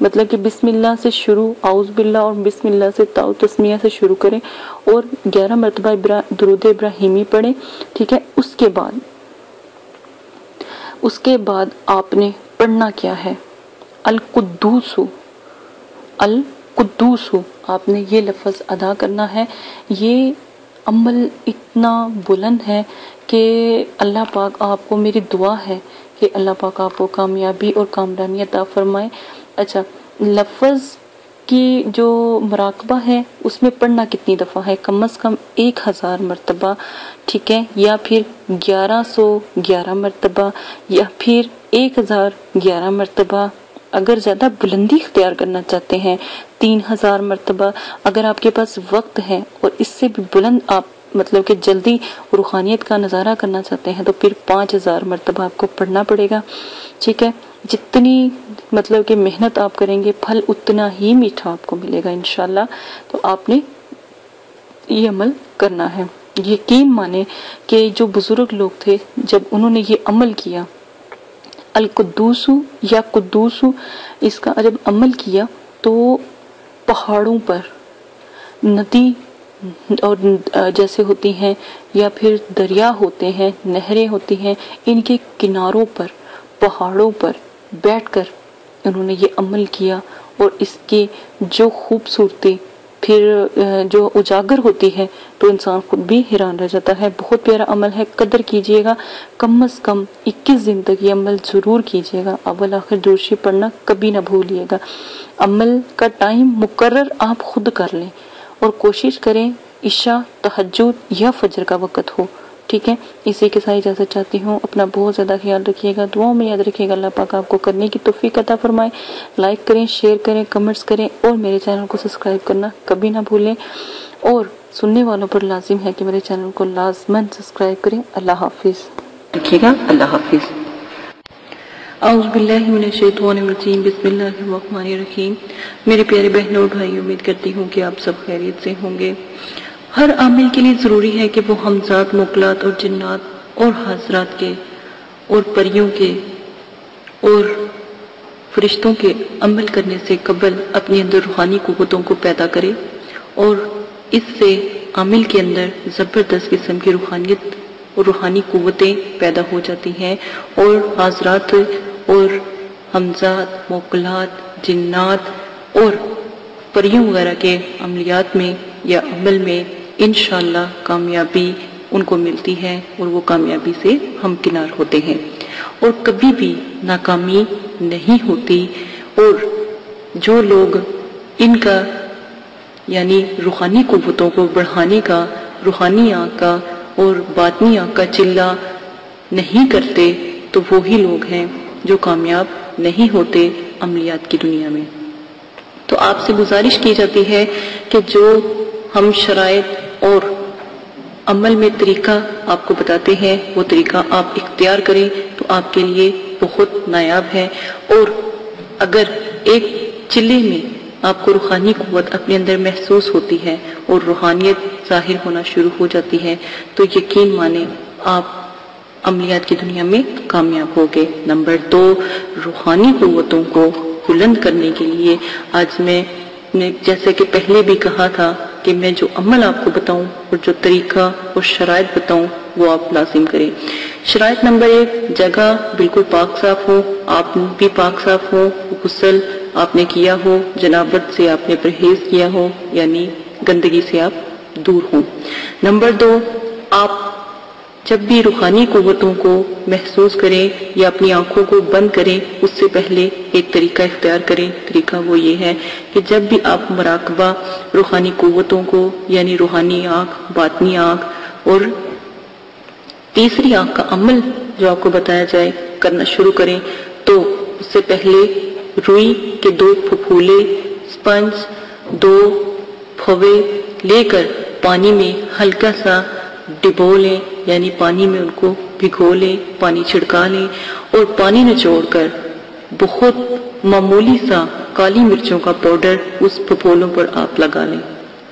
مطلب کہ بسم اللہ سے شروع، اعوذ باللہ اور بسم اللہ سے تاؤ تسمیہ سے شروع کریں اور 11 مرتبہ درود ابراہیمی پڑھیں، ٹھیک ہے۔ اس کے بعد آپ نے پڑھنا کیا ہے، القدوس القدوس، آپ نے یہ لفظ ادا کرنا ہے۔ یہ عمل اتنا بلند ہے کہ اللہ پاک آپ کو، میری دعا ہے کہ اللہ پاک آپ کو کامیابی اور کامرانی عطا فرمائے۔ اچھا، لفظ کی جو مراقبہ ہے اس میں پڑھنا کتنی دفعہ ہے؟ کم از کم 1000 مرتبہ، ٹھیک ہے، یا پھر 1111 مرتبہ، یا پھر 1011 مرتبہ۔ اگر زیادہ بلندی اختیار کرنا چاہتے ہیں 3000 مرتبہ۔ اگر آپ کے پاس وقت ہے اور اس سے بھی بلند آپ مطلب کہ جلدی روحانیت کا نظارہ کرنا چاہتے ہیں تو پھر 5000 مرتبہ آپ کو پڑھنا پڑے گا، ٹھیک ہے۔ جتنی مطلب کہ محنت آپ کریں گے پھل اتنا ہی میٹھا آپ کو ملے گا انشاءاللہ۔ تو آپ نے یہ عمل کرنا ہے۔ یقین مانے کہ جو بزرگ لوگ تھے جب انہوں نے یہ عمل کیا، القدوس یا قدوس، اس کا جب عمل کیا تو پہاڑوں پر، ندی اور جیسے ہوتی ہیں یا پھر دریا ہوتے ہیں، نہریں ہوتی ہیں، ان کے کناروں پر، پہاڑوں پر بیٹھ کر انہوں نے یہ عمل کیا، اور اس کی جو خوبصورتی پھر جو اجاگر ہوتی ہے تو انسان خود بھی حیران رہ جاتا ہے۔ بہت پیارا عمل ہے، قدر کیجئے گا، کم از کم 21 دن تک یہ عمل ضرور کیجئے گا۔ اول آخر درود شریف پڑھنا کبھی نہ بھولیے گا۔ عمل کا ٹائم مقرر آپ خود کر لیں اور کوشش کریں عشاء، تہجد یا فجر کا وقت ہو، ٹھیک ہے۔ اسی کے ساتھ اجازت چاہتی ہوں، اپنا بہت زیادہ خیال رکھیے گا، دعاؤں میں یاد رکھیے گا، اللہ پاک آپ کو کرنے کی توفیق عطا فرمائے۔ لائک کریں، شیئر کریں، کمنٹس کریں اور میرے چینل کو سبسکرائب کرنا کبھی نہ بھولیں، اور سننے والوں پر لازم ہے کہ میرے چینل کو لازماً سبسکرائب کریں۔ اللہ حافظ، رکھیے گا، اللہ حافظ۔ اعوذ باللہ من الشیطان الرجیم، بسم اللہ الرحمن الرحیم۔ میرے پیارے بہنوں اور بھائی، امید کرتی ہوں کہ آپ سب خیریت سے ہوں گے۔ ہر عامل کے لیے ضروری ہے کہ وہ ہمزاد، موکلات اور جنات اور حضرات کے اور پریوں کے اور فرشتوں کے عمل کرنے سے قبل اپنے اندر روحانی قوتوں کو پیدا کرے، اور اس سے عامل کے اندر زبردست قسم کی روحانیت اور روحانی قوتیں پیدا ہو جاتی ہیں، اور حضرات اور ہمزاد، موکلات، جنات اور پریوں وغیرہ کے عملیات میں یا عمل میں انشاءاللہ کامیابی ان کو ملتی ہے، اور وہ کامیابی سے ہمکنار ہوتے ہیں، اور کبھی بھی ناکامی نہیں ہوتی۔ اور جو لوگ ان کا یعنی روحانی قوتوں کو بڑھانے کا، روحانی آنکھ کا اور باطنی آنکھ کا چلہ نہیں کرتے تو وہی لوگ ہیں جو کامیاب نہیں ہوتے عملیات کی دنیا میں۔ تو آپ سے گزارش کی جاتی ہے کہ جو ہم شرائط اور عمل میں طریقہ آپ کو بتاتے ہیں وہ طریقہ آپ اختیار کریں تو آپ کے لیے بہت نایاب ہے، اور اگر ایک چلے میں آپ کو روحانی قوت اپنے اندر محسوس ہوتی ہے اور روحانیت ظاہر ہونا شروع ہو جاتی ہے تو یقین مانیں آپ عملیات کی دنیا میں کامیاب ہوگے۔ نمبر 2، روحانی قوتوں کو بلند کرنے کے لیے آج میں نے جیسے کہ پہلے بھی کہا تھا کہ میں جو عمل آپ کو بتاؤں اور جو طریقہ اور شرائط بتاؤں وہ آپ لازم کریں۔ شرائط نمبر 1، جگہ بالکل پاک صاف ہو، آپ بھی پاک صاف ہو، غسل آپ نے کیا ہو، جنابت سے آپ نے پرہیز کیا ہو، یعنی گندگی سے آپ دور ہوں۔ نمبر 2، آپ جب بھی روحانی قوتوں کو محسوس کریں یا اپنی آنکھوں کو بند کریں اس سے پہلے ایک طریقہ اختیار کریں۔ طریقہ وہ یہ ہے کہ جب بھی آپ مراقبہ روحانی قوتوں کو یعنی روحانی آنکھ، باطنی آنکھ اور تیسری آنکھ کا عمل جو آپ کو بتایا جائے کرنا شروع کریں تو اس سے پہلے روئی کے 2 پھپھولے، سپنج 2 پھوے لے کر پانی میں ہلکا سا ڈبو لیں، یعنی پانی میں ان کو بھگو لیں، پانی چھڑکا لیں، اور پانی نچوڑ کر بہت معمولی سا کالی مرچوں کا پاؤڈر اس پھپھولوں پر آپ لگا لیں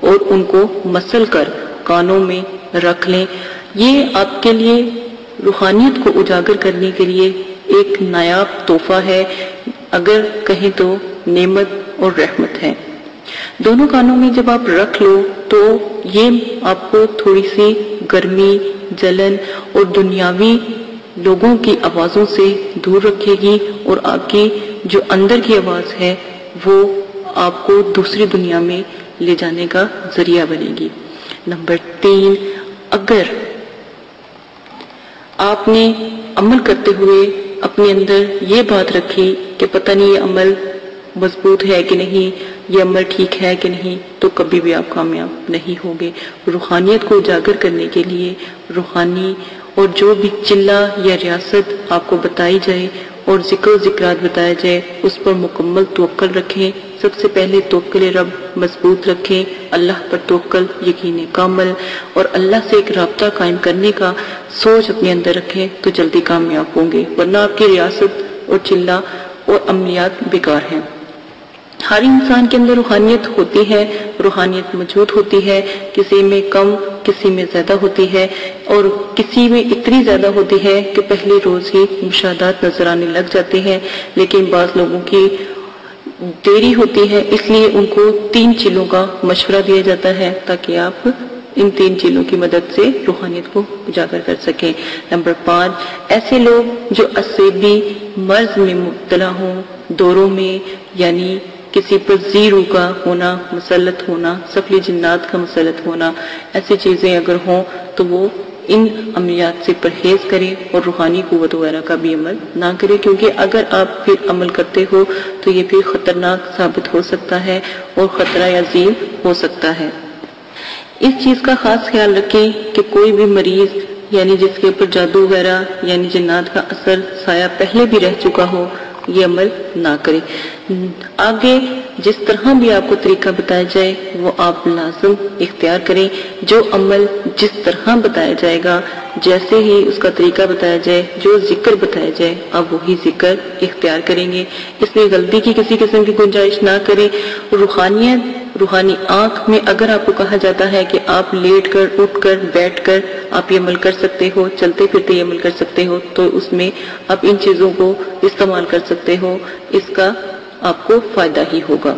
اور ان کو مسل کر کانوں میں رکھ لیں۔ یہ آپ کے لیے روحانیت کو اجاگر کرنے کے لیے ایک نایاب تحفہ ہے۔ اگر کہیں تو نعمت اور رحمت ہے۔ دونوں کانوں میں جب آپ رکھ لو تو یہ آپ کو تھوڑی سی گرمی، جلن اور دنیاوی لوگوں کی آوازوں سے دور رکھے گی، اور آپ کی جو اندر کی آواز ہے وہ آپ کو دوسری دنیا میں لے جانے کا ذریعہ بنے گی۔ نمبر 3، اگر آپ نے عمل کرتے ہوئے اپنے اندر یہ بات رکھی کہ پتہ نہیں یہ عمل مضبوط ہے کہ نہیں، یہ عمل ٹھیک ہے کہ نہیں، تو کبھی بھی آپ کامیاب نہیں ہوگے۔ روحانیت کو اجاگر کرنے کے لیے روحانی اور جو بھی چلہ یا ریاست آپ کو بتائی جائے اور ذکر و ذکرات بتایا جائے اس پر مکمل توکل رکھیں۔ سب سے پہلے توکل رب مضبوط رکھیں، اللہ پر توکل، یقین کامل، اور اللہ سے ایک رابطہ قائم کرنے کا سوچ اپنے اندر رکھیں تو جلدی کامیاب ہوں گے، ورنہ آپ کی ریاست اور چلہ اور عملیات بیکار ہیں۔ ہر انسان کے اندر روحانیت ہوتی ہے، روحانیت موجود ہوتی ہے، کسی میں کم کسی میں زیادہ ہوتی ہے، اور کسی میں اتنی زیادہ ہوتی ہے کہ پہلے روز ہی مشاہدات نظر آنے لگ جاتے ہیں، لیکن بعض لوگوں کی دیری ہوتی ہے، اس لیے ان کو 3 چیزوں کا مشورہ دیا جاتا ہے تاکہ آپ ان 3 چیزوں کی مدد سے روحانیت کو اجاگر کر سکیں۔ نمبر 5، ایسے لوگ جو عصبی مرض میں مبتلا ہوں، دوروں میں، یعنی کسی پر زیرو کا ہونا، مسلط ہونا، سفلی جنات کا مسلط ہونا، ایسی چیزیں اگر ہوں تو وہ ان عملیات سے پرہیز کریں اور روحانی قوت وغیرہ کا بھی عمل نہ کریں، کیونکہ اگر آپ پھر عمل کرتے ہو تو یہ پھر خطرناک ثابت ہو سکتا ہے اور خطرہ عظیم ہو سکتا ہے۔ اس چیز کا خاص خیال رکھیں کہ کوئی بھی مریض یعنی جس کے اوپر جادو وغیرہ یعنی جنات کا اثر سایہ پہلے بھی رہ چکا ہو یہ عمل نہ کرے۔ آگے جس طرح بھی آپ کو طریقہ بتایا جائے وہ آپ لازم اختیار کریں۔ جو عمل جس طرح بتایا جائے گا، جیسے ہی اس کا طریقہ بتایا جائے، جو ذکر بتایا جائے، آپ وہی ذکر اختیار کریں گے۔ اس میں غلطی کی کسی قسم کی گنجائش نہ کریں۔ روحانی آنکھ میں اگر آپ کو کہا جاتا ہے کہ آپ لیٹ کر، اٹھ کر، بیٹھ کر آپ یہ عمل کر سکتے ہو، چلتے پھرتے یہ عمل کر سکتے ہو، تو اس میں آپ ان چیزوں کو استعمال کر سکتے ہو، اس کا آپ کو فائدہ ہی ہوگا۔